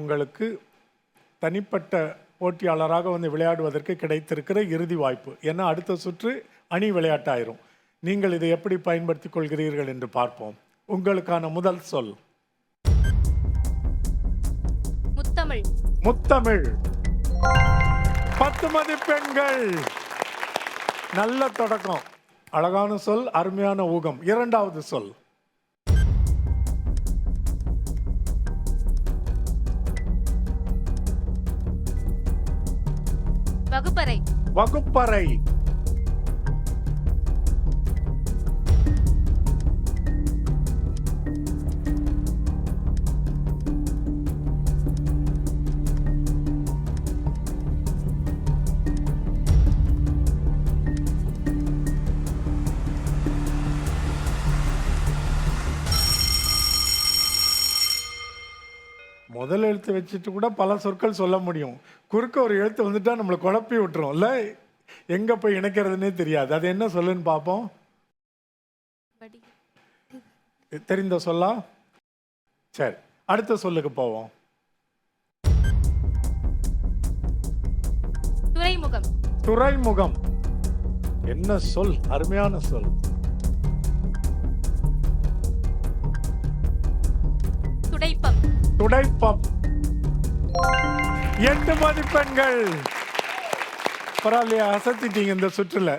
உங்களுக்கு தனிப்பட்ட போட்டியாளராக வந்து விளையாடுவதற்கு கிடைத்திருக்கிற இறுதி வாய்ப்பு. ஏன்னா அடுத்த சுற்று அணி விளையாட்டாயிரும். நீங்கள் இதை எப்படி பயன்படுத்திக் கொள்கிறீர்கள் என்று பார்ப்போம். உங்களுக்கான முதல் சொல் முத்தமிழ். முத்தமிழ். 10 மதிப்பெண்கள். நல்ல தொடக்கம். அழகான சொல், அருமையான ஊகம். இரண்டாவது சொல் வகுப்பறை. வகுப்பறை. முதல் எழுத்து வச்சுட்டு கூட பல சொற்கள் சொல்ல முடியும். குறுக்க ஒரு எழுத்து வந்துட்டா நம்மளை குழப்பி விட்டுரும்ல, எங்க போய் இணைக்கிறதுனே தெரியாது. அது என்ன சொல்லுன்னு பார்ப்போம். தெரிந்த சொல்லா? சரி, அடுத்த சொல்லுக்கு போவோம். துறைமுகம். துறைமுகம். என்ன சொல், அருமையான சொல். துடைப்பம். துடைப்பம். 8 மதிப்பெண்கள். பரவாயில்லையா, அசத்திட்டீங்க இந்த சுற்றுல.